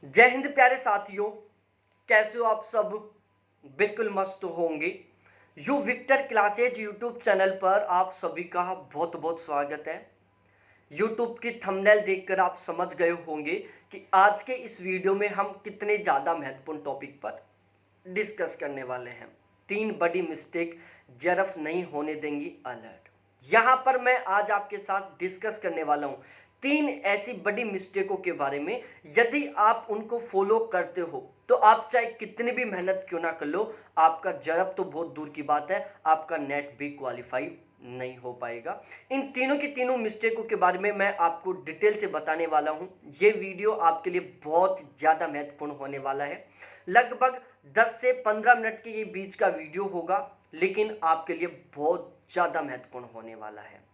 जय हिंद प्यारे साथियों, कैसे हो आप सब। बिल्कुल मस्त होंगे। U Victor classes YouTube channel पर आप सभी का बहुत बहुत स्वागत है। यूट्यूब की थंबनेल देखकर आप समझ गए होंगे कि आज के इस वीडियो में हम कितने ज़्यादा महत्वपूर्ण टॉपिक पर डिस्कस करने वाले हैं। 3 बड़ी मिस्टेक जरफ नहीं होने देंगी अलर्ट। यहाँ पर मैं आज आपके साथ डिस्कस करने वाला हूँ 3 ऐसी बड़ी मिस्टेकों के बारे में। यदि आप उनको फॉलो करते हो तो आप चाहे कितनी भी मेहनत क्यों ना कर लो, आपका जरफ तो बहुत दूर की बात है, आपका नेट भी क्वालिफाई नहीं हो पाएगा। इन तीनों की तीनों मिस्टेकों के बारे में मैं आपको डिटेल से बताने वाला हूँ। ये वीडियो आपके लिए बहुत ज़्यादा महत्वपूर्ण होने वाला है। लगभग 10 से 15 मिनट के ये बीच का वीडियो होगा, लेकिन आपके लिए बहुत ज़्यादा महत्वपूर्ण होने वाला है।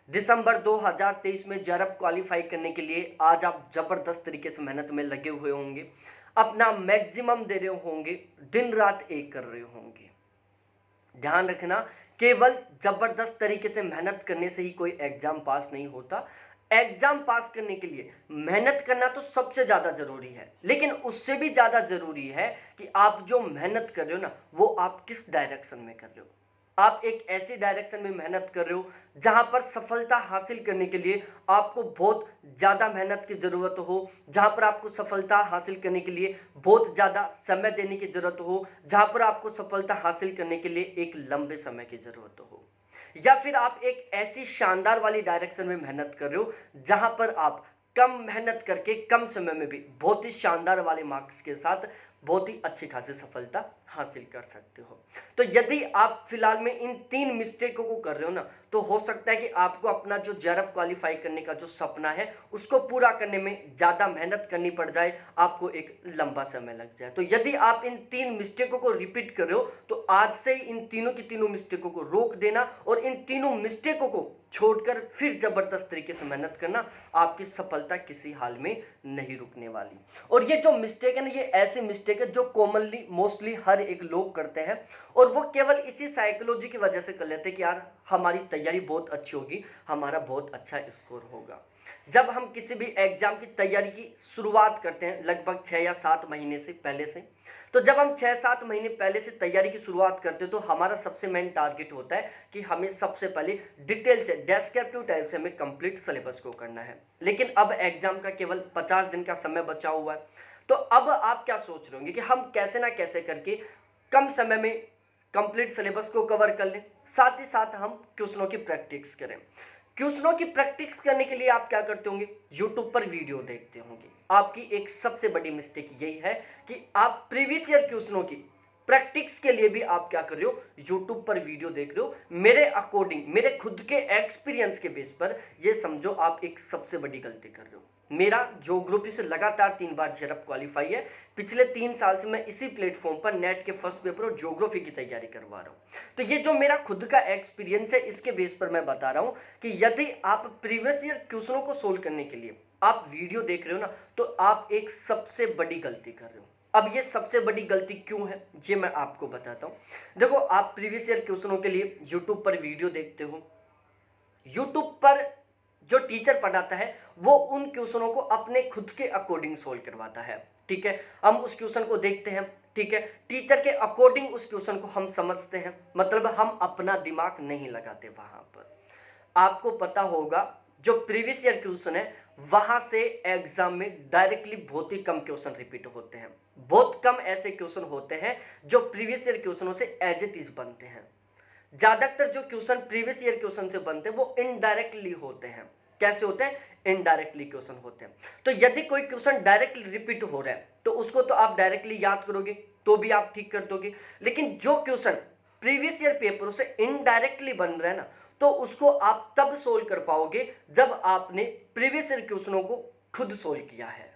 दिसंबर 2023 में जरफ क्वालिफाई करने के लिए आज आप जबरदस्त तरीके से मेहनत में लगे हुए होंगे, अपना मैक्सिमम दे रहे होंगे, दिन रात एक कर रहे होंगे। ध्यान रखना, केवल जबरदस्त तरीके से मेहनत करने से ही कोई एग्जाम पास नहीं होता। एग्जाम पास करने के लिए मेहनत करना तो सबसे ज्यादा जरूरी है, लेकिन उससे भी ज्यादा जरूरी है कि आप जो मेहनत कर रहे हो ना, वो आप किस डायरेक्शन में कर रहे हो। आप एक ऐसी डायरेक्शन में मेहनत कर रहे हो जहां पर सफलता हासिल करने के लिए आपको बहुत ज्यादा मेहनत की जरूरत हो, जहां पर आपको सफलता हासिल करने के लिए बहुत ज्यादा समय देने की जरूरत हो, जहां पर आपको सफलता हासिल करने के लिए एक लंबे समय की जरूरत हो, या फिर आप एक ऐसी शानदार वाली डायरेक्शन में मेहनत कर रहे हो जहां पर आप कम मेहनत करके कम समय में भी बहुत ही शानदार वाले मार्क्स के साथ बहुत ही अच्छी खासी सफलता हासिल कर सकते हो। तो यदि आप फिलहाल में इन 3 मिस्टेकों को कर रहे हो ना, तो हो सकता है कि आपको अपना जो जरफ क्वालिफाई करने का जो सपना है उसको पूरा करने में ज्यादा मेहनत करनी पड़ जाए, आपको एक लंबा समय लग जाए। तो यदि आप इन 3 मिस्टेकों को रिपीट कर रहे हो तो आज से इन तीनों की तीनों मिस्टेकों को रोक देना और इन तीनों मिस्टेकों को छोड़कर फिर जबरदस्त तरीके से मेहनत करना। आपकी सफलता किसी हाल में नहीं रुकने वाली। और ये जो मिस्टेक है ना, ये ऐसी मिस्टेक है जो कॉमनली मोस्टली हर एक लोग करते हैं, और वो केवल इसी साइकोलॉजी की वजह से कर लेते हैं कि यार हमारी तैयारी बहुत अच्छी होगी, हमारा बहुत अच्छा स्कोर होगा। जब हम किसी भी एग्जाम की तैयारी की शुरुआत करते हैं लगभग 6 या 7 महीने से पहले से, तो जब हम 6-7 महीने पहले से तैयारी की शुरुआत करते हैं तो हमारा सबसे मेन टारगेट होता है कि हमें सबसे पहले डिटेल से डेस्क्रिप्टिव टाइप से हमें कंप्लीट सिलेबस को करना है। लेकिन अब एग्जाम का केवल 50 दिन का समय बचा हुआ है, तो अब आप क्या सोच रहे होंगे कि हम कैसे ना कैसे करके कम समय में कंप्लीट सिलेबस को कवर कर लें, साथ ही साथ हम क्वेश्चनों की प्रैक्टिस करें। क्वेश्चनों की प्रैक्टिस करने के लिए आप क्या करते होंगे, यूट्यूब पर वीडियो देखते होंगे। आपकी एक सबसे बड़ी मिस्टेक यही है कि आप प्रीवियस ईयर क्वेश्चनों की प्रैक्टिस के लिए भी आप क्या कर रहे हो, यूट्यूब पर वीडियो देख रहे हो। मेरे अकॉर्डिंग, मेरे खुद के एक्सपीरियंस के बेस पर ये समझो आप एक सबसे बड़ी गलती कर रहे हो। मेरा ज्योग्राफी से लगातार 3 बार जेआरएफ क्वालिफाई है। पिछले 3 साल से मैं इसी प्लेटफॉर्म पर नेट के फर्स्ट पेपर और ज्योग्राफी की तैयारी करवा रहा हूं। तो ये जो मेरा खुद का एक्सपीरियंस है, इसके बेस पर मैं बता रहा हूं कि यदि आप प्रीवियस ईयर क्वेश्चनों को सोल्व करने के लिए आप वीडियो देख रहे हो ना, तो आप एक सबसे बड़ी गलती कर रहे हो। अब ये सबसे बड़ी गलती क्यों है, ये मैं आपको बताता हूं। देखो, आप प्रीवियस ईयर क्वेश्चनों के लिए यूट्यूब पर वीडियो देखते हो। यूट्यूब पर जो टीचर पढ़ाता है वो उन क्वेश्चनों को अपने खुद के अकॉर्डिंग सोल्व करवाता है। ठीक है, हम उस क्वेश्चन को देखते हैं, ठीक है, टीचर के अकॉर्डिंग उस क्वेश्चन को हम समझते हैं, मतलब हम अपना दिमाग नहीं लगाते वहां पर। आपको पता होगा जो प्रीवियस ईयर क्वेश्चन है वहां से एग्जाम में डायरेक्टली बहुत ही कम क्वेश्चन रिपीट होते हैं। बहुत कम ऐसे क्वेश्चन होते हैं जो प्रीवियस ईयर क्वेश्चनों से एज इट इज बनते हैं। ज्यादातर जो क्वेश्चन प्रीवियस ईयर क्वेश्चन से बनते हैं वो इनडायरेक्टली होते हैं। कैसे होते हैं, इनडायरेक्टली क्वेश्चन होते हैं। तो यदि कोई क्वेश्चन डायरेक्टली रिपीट हो रहा है तो उसको तो आप डायरेक्टली याद करोगे तो भी आप ठीक कर दोगे। लेकिन जो क्वेश्चन प्रीवियस ईयर पेपरों से इनडायरेक्टली बन रहा है ना, तो उसको आप तब सोल्व कर पाओगे जब आपने प्रीवियस ईयर क्वेश्चनों को खुद सोल्व किया है।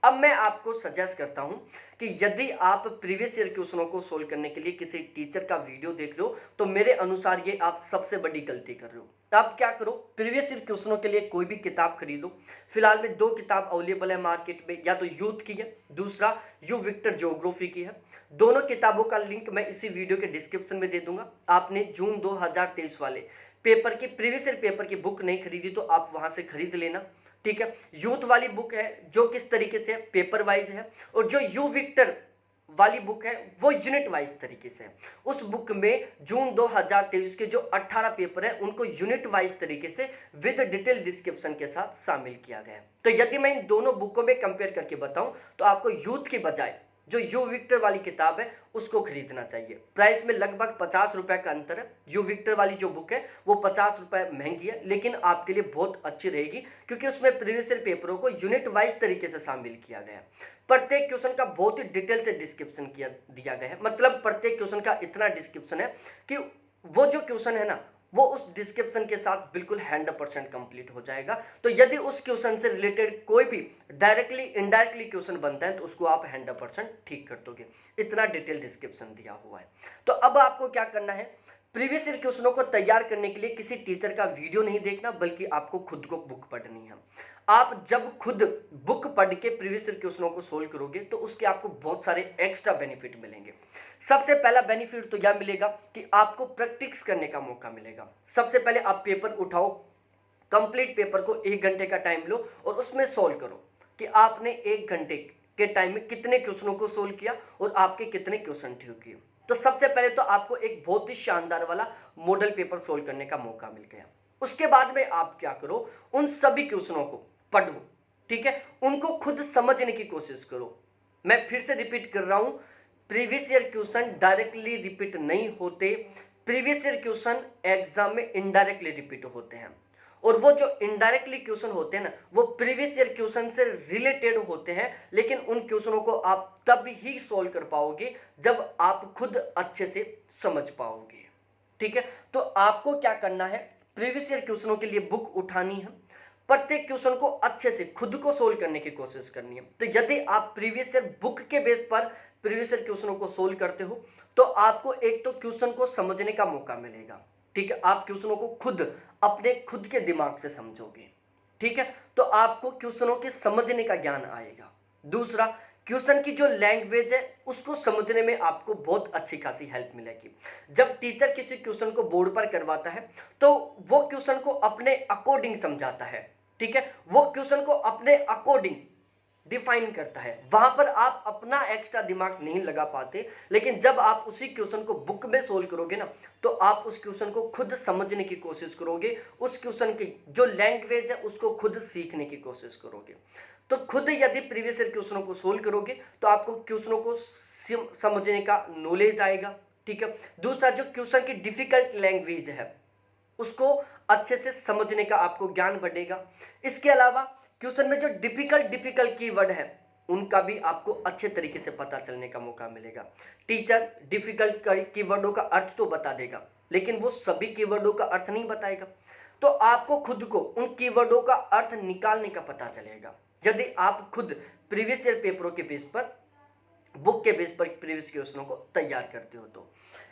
अब मैं आपको सजेस्ट करता हूं कि यदि आप प्रीवियस ईयर क्वेश्चनों को सोल्व करने के लिए किसी टीचर का वीडियो देख रहे हो तो मेरे अनुसार ये आप सबसे बड़ी गलती कर रहे हो। तो आप क्या करो, प्रीवियस ईयर क्वेश्चनों के लिए कोई भी किताब खरीदो। फिलहाल में 2 किताब अवेलेबल है मार्केट में, या तो यूथ की है, दूसरा यू विक्टर ज्योग्राफी की है। दोनों किताबों का लिंक मैं इसी वीडियो के डिस्क्रिप्शन में दे दूंगा। आपने जून 2023 वाले पेपर की प्रीवियस ईयर पेपर की बुक नहीं खरीदी तो आप वहां से खरीद लेना। ठीक है। यूथ वाली बुक है जो किस तरीके से पेपर वाइज है, और जो यू विक्टर वाली बुक है वो यूनिट वाइज तरीके से है। उस बुक में जून 2023 के जो 18 पेपर हैं उनको यूनिट वाइज तरीके से विद डिटेल डिस्क्रिप्शन के साथ शामिल किया गया है। तो यदि मैं इन दोनों बुकों में कंपेयर करके बताऊं तो आपको यूथ के बजाय जो यू विक्टर वाली किताब है उसको खरीदना चाहिए। प्राइस में लगभग 50 रुपए का अंतर है। यू विक्टर वाली जो बुक है वो 50 रुपए महंगी है, लेकिन आपके लिए बहुत अच्छी रहेगी क्योंकि उसमें प्रीवियस ईयर पेपरों को यूनिट वाइज तरीके से शामिल किया गया है। प्रत्येक क्वेश्चन का बहुत ही डिटेल से डिस्क्रिप्शन दिया गया है। मतलब प्रत्येक क्वेश्चन का इतना डिस्क्रिप्शन है कि वो जो क्वेश्चन है ना वो उस डिस्क्रिप्शन के साथ बिल्कुल 100% कंप्लीट हो जाएगा। तो यदि उस क्वेश्चन से रिलेटेड कोई भी डायरेक्टली इनडायरेक्टली क्वेश्चन बनता है तो उसको आप 100% ठीक कर दोगे। इतना डिटेल डिस्क्रिप्शन दिया हुआ है। तो अब आपको क्या करना है, प्रीवियस ईयर क्वेश्चनों को तैयार करने के लिए किसी टीचर का वीडियो नहीं देखना, बल्कि आपको खुद को बुक पढ़नी है। आप जब खुद बुक पढ़ के प्रीवियस ईयर क्वेश्चनों को सोल्व करोगे तो उसके आपको बहुत सारे एक्स्ट्रा बेनिफिट मिलेंगे। सबसे पहला बेनिफिट तो यह मिलेगा कि आपको प्रैक्टिस करने का मौका मिलेगा। सबसे पहले आप पेपर उठाओ, कंप्लीट पेपर को 1 घंटे का टाइम लो और उसमें सोल्व करो कि आपने 1 घंटे के टाइम में कितने क्वेश्चनों को सोल्व किया और आपके कितने क्वेश्चन ठीक किए। तो सबसे पहले तो आपको एक बहुत ही शानदार वाला मॉडल पेपर सोल्व करने का मौका मिल गया। उसके बाद में आप क्या करो, उन सभी क्वेश्चनों को पढ़ो, ठीक है, उनको खुद समझने की कोशिश करो। मैं फिर से रिपीट कर रहा हूं, previous year question directly repeat नहीं होते। प्रीवियस ईयर क्वेश्चन एग्जाम में इनडायरेक्टली रिपीट होते हैं, और वो जो इनडायरेक्टली क्वेश्चन होते हैं ना वो प्रीवियस ईयर क्वेश्चन से रिलेटेड होते हैं, लेकिन उन क्वेश्चनों को आप तब ही सॉल्व कर पाओगे जब आप खुद अच्छे से समझ पाओगे, ठीक है। तो आपको क्या करना है, प्रीवियस ईयर क्वेश्चनों के लिए बुक उठानी है, प्रत्येक क्वेश्चन को अच्छे से खुद को सोल्व करने की कोशिश करनी है। तो यदि आप प्रीवियस ईयर बुक के बेस पर प्रीवियस ईयर क्वेश्चनों को सोल्व करते हो तो आपको एक तो क्वेश्चन को समझने का मौका मिलेगा, ठीक है, आप क्वेश्चनों को खुद अपने खुद के दिमाग से समझोगे, ठीक है, तो आपको क्वेश्चनों के समझने का ज्ञान आएगा। दूसरा, क्वेश्चन की जो लैंग्वेज है उसको समझने में आपको बहुत अच्छी खासी हेल्प मिलेगी। जब टीचर किसी क्वेश्चन को बोर्ड पर करवाता है तो वो क्वेश्चन को अपने अकॉर्डिंग समझाता है, ठीक है, वो क्वेश्चन को अपने अकॉर्डिंग डिफाइन करता है। वहां पर आप अपना एक्स्ट्रा दिमाग नहीं लगा पाते, लेकिन जब आप उसी क्वेश्चन को बुक में सोल्व करोगे ना तो आप उस क्वेश्चन को खुद समझने की कोशिश करोगे, उस क्वेश्चन की जो लैंग्वेज है उसको खुद सीखने की कोशिश करोगे। तो खुद यदि प्रीवियस ईयर क्वेश्चनों को सोल्व करोगे तो आपको क्वेश्चनों को समझने का नॉलेज आएगा, ठीक है। दूसरा, जो क्वेश्चन की डिफिकल्ट लैंग्वेज है उसको अच्छे से समझने का आपको ज्ञान बढ़ेगा। इसके अलावा क्वेश्चन में जो डिफिकल्ट कीवर्ड है उनका भी आपको अच्छे तरीके से पता चलने का मौका मिलेगा। टीचर डिफिकल्ट कीवर्डों का अर्थ तो बता देगा, लेकिन वो सभी कीवर्डों का अर्थ नहीं बताएगा। तो आपको खुद को उन कीवर्डों का अर्थ निकालने का पता चलेगा यदि आप खुद प्रीवियस ईयर पेपरों के बेस पर बुक के बेस पर प्रीवियस क्वेश्चनों को तैयार करते हो। तो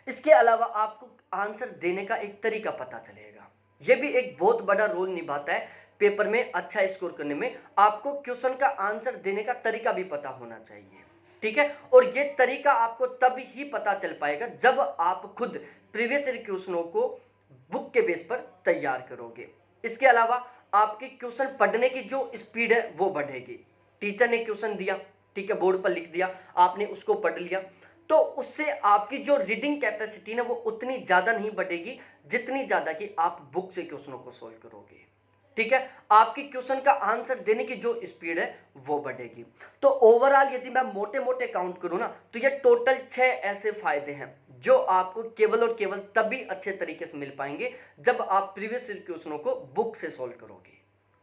इसके अलावा आपको आंसर देने का एक तरीका पता चलेगा। यह भी एक बहुत बड़ा रोल निभाता है पेपर में अच्छा स्कोर करने में। आपको क्वेश्चन का आंसर देने का तरीका भी पता होना चाहिए, ठीक है, और यह तरीका आपको तब ही पता चल पाएगा जब आप खुद प्रीवियस ईयर क्वेश्चनों को बुक के बेस पर तैयार करोगे। इसके अलावा आपकी क्वेश्चन पढ़ने की जो स्पीड है वो बढ़ेगी। टीचर ने क्वेश्चन दिया, ठीक है, बोर्ड पर लिख दिया, आपने उसको पढ़ लिया, तो उससे आपकी जो रीडिंग कैपेसिटी ना वो उतनी ज्यादा नहीं बढ़ेगी जितनी ज्यादा कि आप बुक से क्वेश्चनों को सोल्व करोगे, ठीक है। आपकी क्वेश्चन का आंसर देने की जो स्पीड है वो बढ़ेगी। तो ओवरऑल यदि मैं मोटे मोटे काउंट करूं ना तो ये टोटल 6 ऐसे फायदे हैं जो आपको केवल और केवल तभी अच्छे तरीके से मिल पाएंगे जब आप प्रीवियस ईयर क्वेश्चनों को बुक से सोल्व करोगे,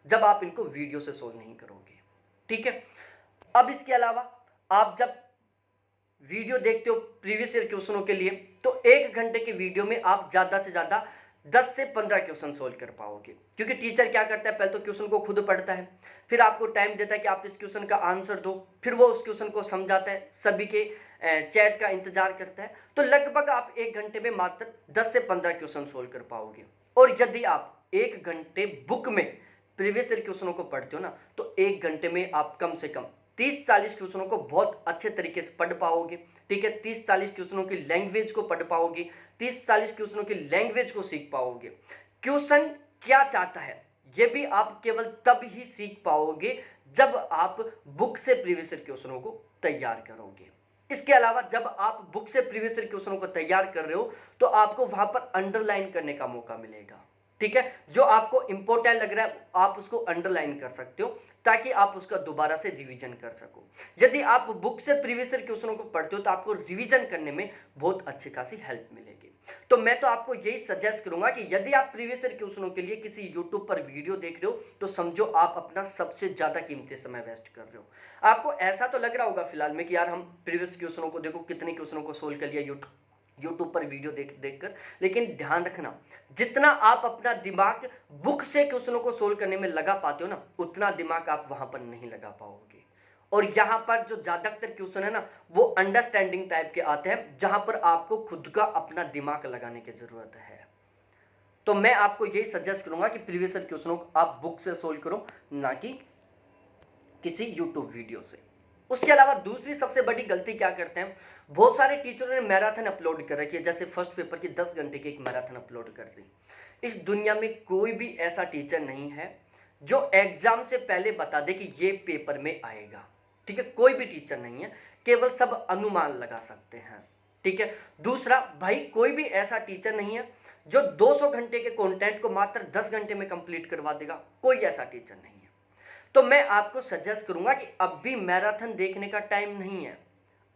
जब आप इनको वीडियो से सोल्व नहीं करोगे, ठीक है। अब इसके अलावा आप जब वीडियो देखते हो प्रीवियस ईयर क्वेश्चनों के लिए तो 1 घंटे के वीडियो में आप ज्यादा से ज्यादा 10 से 15 क्वेश्चन सोल्व कर पाओगे, क्योंकि टीचर क्या करता है, पहले तो क्वेश्चन को खुद पढ़ता है, फिर आपको टाइम देता है कि आप इस क्वेश्चन का आंसर दो, फिर वो उस क्वेश्चन को समझाता है, सभी के चैट का इंतजार करता है। तो लगभग आप 1 घंटे में मात्र 10 से 15 क्वेश्चन सोल्व कर पाओगे। और यदि आप 1 घंटे बुक में प्रीवियस ईयर क्वेश्चनों को पढ़ते हो ना तो 1 घंटे में आप कम से कम 30-40 क्वेश्चनों को बहुत अच्छे तरीके से पढ़ पाओगे, ठीक है। 30-40 क्वेश्चनों की लैंग्वेज को पढ़ पाओगे, 30-40 क्वेश्चनों की लैंग्वेज को सीख पाओगे। क्वेश्चन क्या चाहता है ये भी आप केवल तब ही सीख पाओगे जब आप बुक से प्रीवियस ईयर क्वेश्चनों को तैयार करोगे। इसके अलावा जब आप बुक से प्रीवियस ईयर क्वेश्चनों को तैयार कर रहे हो तो आपको वहां पर अंडरलाइन करने का मौका मिलेगा। ठीक है, जो आपको इंपॉर्टेंट लग रहा है आप उसको अंडरलाइन कर सकते हो ताकि आप उसका दोबारा से रिवीजन कर सको। यदि आप बुक से प्रीवियस ईयर क्वेश्चनों को पढ़ते हो तो आपको रिवीजन करने में बहुत अच्छी खासी हेल्प मिलेगी। तो मैं तो आपको यही सजेस्ट करूंगा कि यदि आप प्रीवियस ईयर क्वेश्चनों के लिए किसी यूट्यूब पर वीडियो देख रहे हो तो समझो आप अपना सबसे ज्यादा कीमती समय वेस्ट कर रहे हो। आपको ऐसा तो लग रहा होगा फिलहाल में कि यार हम प्रीवियस क्वेश्चनों को देखो कितने क्वेश्चनों को सोल्व कर लिया यूट्यूब पर वीडियो देख कर, लेकिन ध्यान रखना जितना आप अपना दिमाग बुक से क्वेश्चनों को सोल्व करने में लगा पाते हो ना उतना दिमाग आप वहां पर नहीं लगा पाओगे। और यहां पर जो ज्यादातर क्वेश्चन है ना वो अंडरस्टैंडिंग टाइप के आते हैं जहां पर आपको खुद का अपना दिमाग लगाने की जरूरत है। तो मैं आपको यही सजेस्ट करूंगा कि प्रीवियस ईयर क्वेश्चनों को आप बुक से सोल्व करो, ना कि किसी यूट्यूब वीडियो से। उसके अलावा दूसरी सबसे बड़ी गलती क्या करते हैं, बहुत सारे टीचरों ने मैराथन अपलोड कर रखी है, जैसे फर्स्ट पेपर की 10 घंटे की एक मैराथन अपलोड कर दी। इस दुनिया में कोई भी ऐसा टीचर नहीं है जो एग्जाम से पहले बता दे कि ये पेपर में आएगा। ठीक है, कोई भी टीचर नहीं है, केवल सब अनुमान लगा सकते हैं। ठीक है, दूसरा भाई कोई भी ऐसा टीचर नहीं है जो 200 घंटे के कंटेंट को मात्र 10 घंटे में कंप्लीट करवा देगा, कोई ऐसा टीचर नहीं है। तो मैं आपको सजेस्ट करूंगा कि अब भी मैराथन देखने का टाइम नहीं है,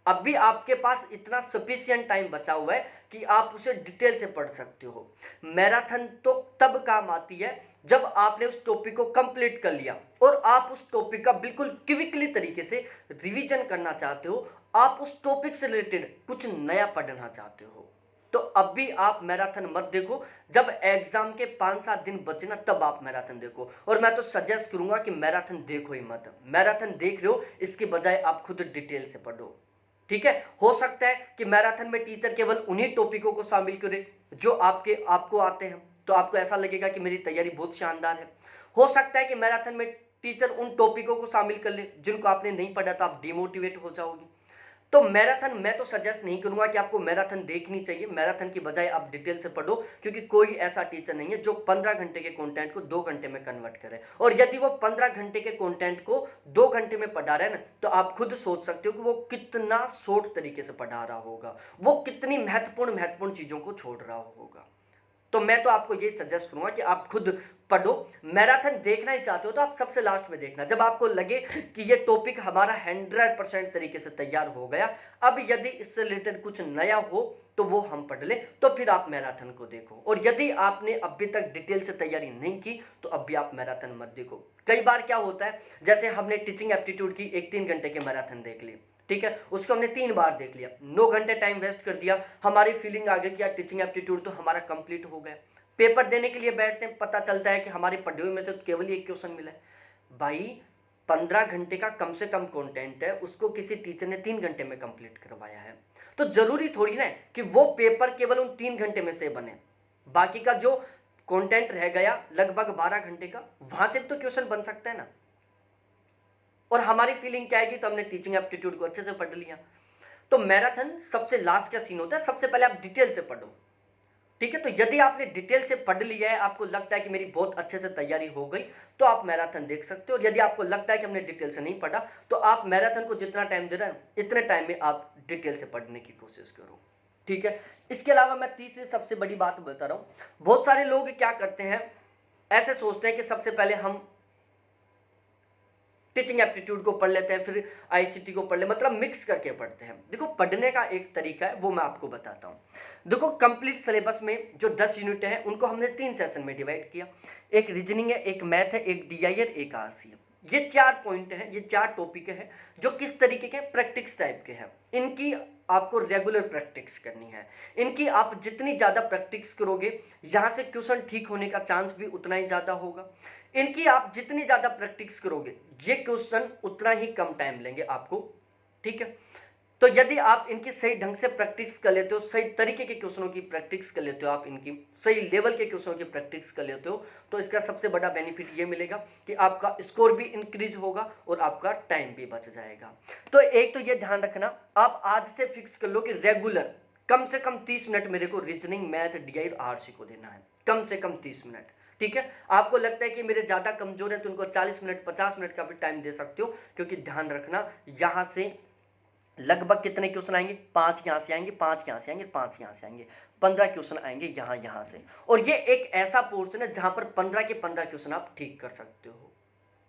अब भी आपके पास इतना सफिशिएंट टाइम बचा हुआ है कि आप उसे डिटेल से पढ़ सकते हो। मैराथन तो तब काम आती है जब आपने उस टॉपिक को कंप्लीट कर लिया और आप उस टॉपिक का बिल्कुल क्विकली तरीके से रिवीजन करना चाहते हो, आप उस टॉपिक से रिलेटेड कुछ नया पढ़ना चाहते हो। तो अब भी आप मैराथन मत देखो, जब एग्जाम के 5-7 दिन बचे ना तब आप मैराथन देखो। और मैं तो सजेस्ट करूंगा कि मैराथन देखो ही मत, मैराथन देख रहे हो इसके बजाय आप खुद डिटेल से पढ़ो। ठीक है, हो सकता है कि मैराथन में टीचर केवल उन्हीं टॉपिकों को शामिल करे जो आपको आते हैं, तो आपको ऐसा लगेगा कि मेरी तैयारी बहुत शानदार है। हो सकता है कि मैराथन में टीचर उन टॉपिकों को शामिल कर ले जिनको आपने नहीं पढ़ा था, आप डिमोटिवेट हो जाओगे। तो मैराथन मैं तो सजेस्ट नहीं करूंगा कि आपको मैराथन देखनी चाहिए, मैराथन की बजाय आप डिटेल से पढ़ो, क्योंकि कोई ऐसा टीचर नहीं है जो 15 घंटे के कंटेंट को 2 घंटे में कन्वर्ट करे। और यदि वो 15 घंटे के कंटेंट को 2 घंटे में पढ़ा रहा है ना, तो आप खुद सोच सकते हो कि वो कितना शॉर्ट तरीके से पढ़ा रहा होगा, वो कितनी महत्वपूर्ण चीजों को छोड़ रहा होगा। तो मैं तो आपको ये सजेस्ट करूंगा कि आप खुद पढ़ो। मैराथन देखना ही चाहते हो तो आप सबसे लास्ट में देखना, जब आपको लगे कि ये टॉपिक हमारा 100% तरीके से तैयार हो गया, अब यदि इससे रिलेटेड कुछ नया हो तो वो हम पढ़ लें, तो फिर आप मैराथन को देखो। और यदि आपने अभी तक डिटेल से तैयारी नहीं की तो अभी आप मैराथन मत देखो। कई बार क्या होता है, जैसे हमने टीचिंग एप्टीट्यूड की 1-3 घंटे के मैराथन देख ली, ठीक है, उसको हमने 3 बार देख लिया, 9 घंटे टाइम वेस्ट कर दिया, हमारी फीलिंग आ गई कि यार टीचिंग एप्टीट्यूड तो हमारा कंप्लीट हो गया। पेपर देने के लिए बैठते हैं, पता चलता है कि हमारे पढ़े हुए में से केवल एक क्वेश्चन मिला है। भाई 15 घंटे का कम से कम कंटेंट है, उसको किसी टीचर ने 3 घंटे में कंप्लीट करवाया है, तो जरूरी थोड़ी ना है कि वो पेपर केवल उन 3 घंटे में से बने। बाकी का जो कंटेंट रह गया लगभग 12 घंटे का, वहां से तो क्वेश्चन बन सकता है ना। और हमारी फीलिंग क्या है कि तो हमने टीचिंग एप्टीट्यूड को अच्छे से पढ़ लिया। तो मैराथन सबसे लास्ट का सीन होता है, सबसे पहले आप डिटेल से पढ़ो। ठीक है, तो यदि आपने डिटेल से पढ़ लिया है, आपको लगता है कि मेरी बहुत अच्छे से तैयारी हो गई, तो आप मैराथन देख सकते हो। और यदि आपको लगता है कि हमने डिटेल से नहीं पढ़ा, तो आप मैराथन को जितना टाइम दे रहे हैं इतने टाइम में आप डिटेल से पढ़ने की कोशिश करो। ठीक है, इसके अलावा मैं तीसरी सबसे बड़ी बात बता रहा हूं, बहुत सारे लोग क्या करते हैं, ऐसे सोचते हैं कि सबसे पहले हम टीचिंग एप्टीट्यूड को पढ़ लेते हैं, फिर आईसीटी को पढ़ ले, मतलब मिक्स करके पढ़ते हैं। देखो पढ़ने का एक तरीका है, वो मैं आपको बताता हूँ। देखो कंप्लीट सिलेबस में जो 10 यूनिट हैं उनको हमने 3 सेशन में डिवाइड किया, एक रीजनिंग है, एक मैथ है, एक डीआई है, एक आरसी है। ये 4 पॉइंट हैं, ये 4 टॉपिक हैं जो किस तरीके के प्रैक्टिस टाइप के हैं। इनकी आपको रेगुलर प्रैक्टिस करनी है, इनकी आप जितनी ज़्यादा प्रैक्टिस करोगे यहाँ से क्वेश्चन ठीक होने का चांस भी उतना ही ज़्यादा होगा। इनकी आप जितनी ज़्यादा प्रैक्टिस करोगे ये क्वेश्चन उतना ही कम टाइम लेंगे आपको। ठीक है, तो यदि आप इनकी सही ढंग से प्रैक्टिस कर लेते हो, सही तरीके के क्वेश्चनों की प्रैक्टिस कर लेते हो, आप इनकी सही लेवल के क्वेश्चनों की प्रैक्टिस कर लेते हो, तो इसका सबसे बड़ा बेनिफिट ये मिलेगा कि आपका स्कोर भी इंक्रीज होगा और आपका टाइम भी बच जाएगा। तो एक तो ये ध्यान रखना, आप आज से फिक्स कर लो कि रेगुलर कम से कम 30 मिनट मेरे को रीजनिंग, मैथ, डीआई और आरसी को देना है, कम से कम 30 मिनट। ठीक है, आपको लगता है कि मेरे ज़्यादा कमज़ोर हैं तो उनको 40 मिनट 50 मिनट का भी टाइम दे सकते हो, क्योंकि ध्यान रखना यहाँ से लगभग कितने क्वेश्चन आएंगे, 5 यहाँ से आएंगे, 5 यहाँ से आएंगे, 5 यहाँ से आएंगे, 15 क्वेश्चन आएंगे यहाँ से। और ये एक ऐसा पोर्शन है जहां पर 15 के 15 क्वेश्चन आप ठीक कर सकते हो,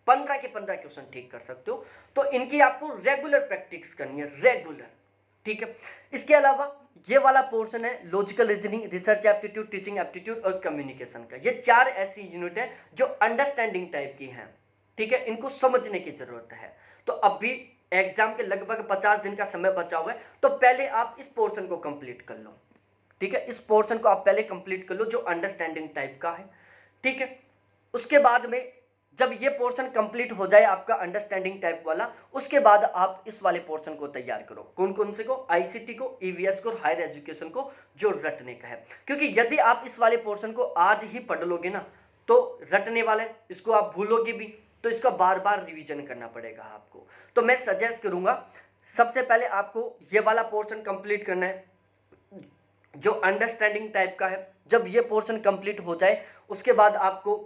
15 के 15 क्वेश्चन ठीक कर सकते हो। तो इनकी आपको रेगुलर प्रैक्टिस करनी है, रेगुलर, ठीक है। इसके अलावा ये वाला पोर्शन है logical reasoning, research aptitude, teaching aptitude और कम्युनिकेशन का। ये 4 ऐसी यूनिट है जो अंडरस्टैंडिंग टाइप की हैं, ठीक है, इनको समझने की जरूरत है। तो अब भी एग्जाम के लगभग 50 दिन का समय बचा हुआ है, तो पहले आप इस पोर्शन को कंप्लीट कर लो, ठीक है, इस पोर्शन को आप पहले कंप्लीट कर लो जो अंडरस्टैंडिंग टाइप का है, ठीक है। उसके बाद में जब ये पोर्शन कंप्लीट हो जाए आपका अंडरस्टैंडिंग टाइप वाला, उसके बाद आप इस वाले पोर्शन को तैयार करो। कौन कौन से को, आईसीटी को, ईवीएस को, हायर एजुकेशन को, जो रटने का है। क्योंकि यदि आप इस वाले पोर्शन को आज ही पढ़ लोगे ना तो रटने वाले इसको आप भूलोगे भी, तो इसका बार बार रिवीजन करना पड़ेगा आपको। तो मैं सजेस्ट करूंगा सबसे पहले आपको ये वाला पोर्शन कंप्लीट करना है जो अंडरस्टैंडिंग टाइप का है। जब ये पोर्शन कंप्लीट हो जाए उसके बाद आपको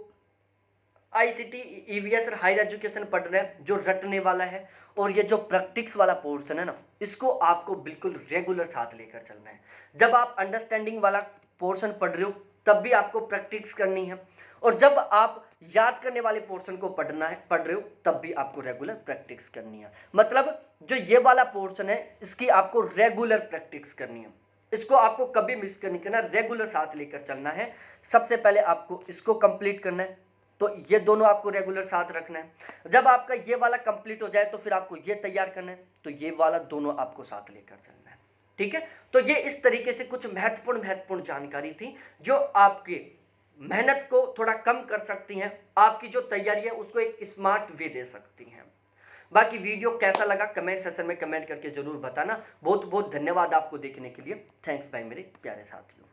आईसीटी, ईवीएस और हायर एजुकेशन पढ़ रहे हैं जो रटने वाला है। और ये जो प्रैक्टिस वाला पोर्शन है ना, इसको आपको बिल्कुल रेगुलर साथ लेकर चलना है। जब आप अंडरस्टैंडिंग वाला पोर्शन पढ़ रहे हो तब भी आपको प्रैक्टिस करनी है, और जब आप याद करने वाले पोर्शन को पढ़ रहे हो तब भी आपको रेगुलर प्रैक्टिस करनी है। मतलब जो ये वाला पोर्शन है इसकी आपको रेगुलर प्रैक्टिस करनी है, इसको आपको कभी मिस नहीं करना, रेगुलर साथ लेकर चलना है। सबसे पहले आपको इसको कंप्लीट करना है, तो ये दोनों आपको रेगुलर साथ रखना है। जब आपका ये वाला कंप्लीट हो जाए तो फिर आपको ये तैयार करना है, तो ये वाला दोनों आपको साथ लेकर चलना है, ठीक है। तो ये इस तरीके से कुछ महत्वपूर्ण जानकारी थी जो आपके मेहनत को थोड़ा कम कर सकती हैं, आपकी जो तैयारी है उसको एक स्मार्ट वे दे सकती हैं। बाकी वीडियो कैसा लगा कमेंट सेक्शन में कमेंट करके जरूर बताना। बहुत बहुत धन्यवाद आपको देखने के लिए। थैंक्स बाय मेरे प्यारे साथियों।